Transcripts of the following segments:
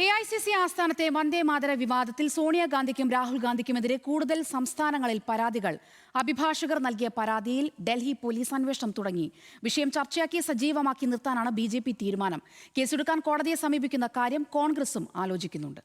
AICC ആസ്ഥാനത്തെ വന്ദേമാതര വിവാദത്തിൽ സോണിയാഗാന്ധിക്കും രാഹുൽ ഗാന്ധിക്കുമെതിരെ കൂടുതൽ സംസ്ഥാനങ്ങളിൽ പരാതികൾ. അഭിഭാഷകർ നൽകിയ പരാതിയിൽ ഡൽഹി പോലീസ് അന്വേഷണം തുടങ്ങി. വിഷയം ചർച്ചയാക്കി സജീവമാക്കി നിർത്താനാണ് BJP തീരുമാനം. കേസെടുക്കാൻ കോടതിയെ സമീപിക്കുന്ന കാര്യം കോൺഗ്രസും ആലോചിക്കുന്നുണ്ട്.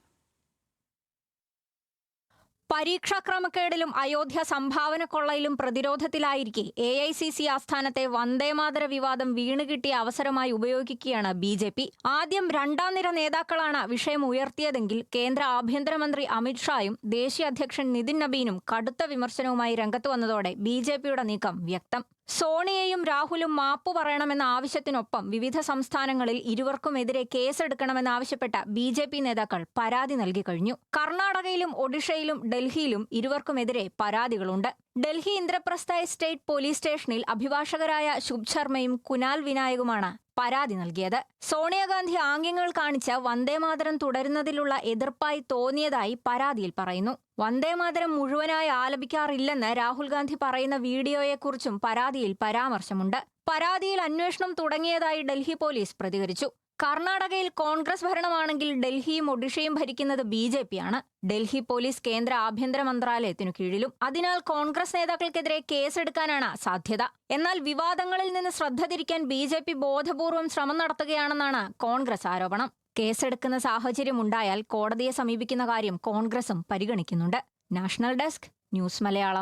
പരീക്ഷാ ക്രമക്കേടിലും അയോധ്യ സംഭാവന കൊള്ളയിലും പ്രതിരോധത്തിലായിരിക്കെ AICC ആസ്ഥാനത്തെ വന്ദേമാതര വിവാദം വീണുകിട്ടിയ അവസരമായി ഉപയോഗിക്കുകയാണ് BJP. ആദ്യം രണ്ടാം നിര നേതാക്കളാണ് വിഷയം ഉയർത്തിയതെങ്കിൽ കേന്ദ്ര ആഭ്യന്തരമന്ത്രി അമിത്ഷായും ദേശീയ അധ്യക്ഷൻ നിതിൻ നബീനും കടുത്ത വിമർശനവുമായി രംഗത്ത് വന്നതോടെ BJPയുടെ നീക്കം വ്യക്തം. സോണിയയും രാഹുലും മാപ്പു പറയണമെന്ന ആവശ്യത്തിനൊപ്പം വിവിധ സംസ്ഥാനങ്ങളിൽ ഇരുവർക്കുമെതിരെ കേസെടുക്കണമെന്നാവശ്യപ്പെട്ട BJP നേതാക്കൾ പരാതി നൽകി കഴിഞ്ഞു. കർണാടകയിലും ഒഡീഷയിലും ഡൽഹിയിലും ഇരുവർക്കുമെതിരെ പരാതികളുണ്ട്. ഡൽഹി ഇന്ദ്രപ്രസ്ഥ എസ്റ്റേറ്റ് പോലീസ് സ്റ്റേഷനിൽ അഭിഭാഷകരായ ശുഭ് ശർമ്മയും കുനാൽ വിനായകുമാണ് പരാതി നൽകിയത്. സോണിയാഗാന്ധി ആംഗ്യങ്ങൾ കാണിച്ച് വന്ദേമാതരം തുടരുന്നതിലുള്ള എതിർപ്പായി തോന്നിയതായി പരാതിയിൽ പറയുന്നു. വന്ദേമാതരം മുഴുവനായി ആലപിക്കാറില്ലെന്ന് രാഹുൽ ഗാന്ധി പറയുന്ന വീഡിയോയെക്കുറിച്ചും പരാതിയിൽ പരാമർശമുണ്ട്. പരാതിയിൽ അന്വേഷണം തുടങ്ങിയതായി ഡൽഹി പോലീസ് പ്രതികരിച്ചു. കർണാടകയിൽ കോൺഗ്രസ് ഭരണമാണെങ്കിൽ ഡൽഹിയും ഒഡീഷയും ഭരിക്കുന്നത് BJP ആണ്. ഡൽഹി പോലീസ് കേന്ദ്ര ആഭ്യന്തര മന്ത്രാലയത്തിനു കീഴിലും. അതിനാൽ കോൺഗ്രസ് നേതാക്കൾക്കെതിരെ കേസെടുക്കാനാണ് സാധ്യത. എന്നാൽ വിവാദങ്ങളിൽ നിന്ന് ശ്രദ്ധ തിരിക്കാൻ BJP ബോധപൂർവം ശ്രമം നടത്തുകയാണെന്നാണ് കോൺഗ്രസ് ആരോപണം. കേസെടുക്കുന്ന സാഹചര്യമുണ്ടായാൽ കോടതിയെ സമീപിക്കുന്ന കാര്യം കോൺഗ്രസും പരിഗണിക്കുന്നുണ്ട്. National desk, news Malayalam.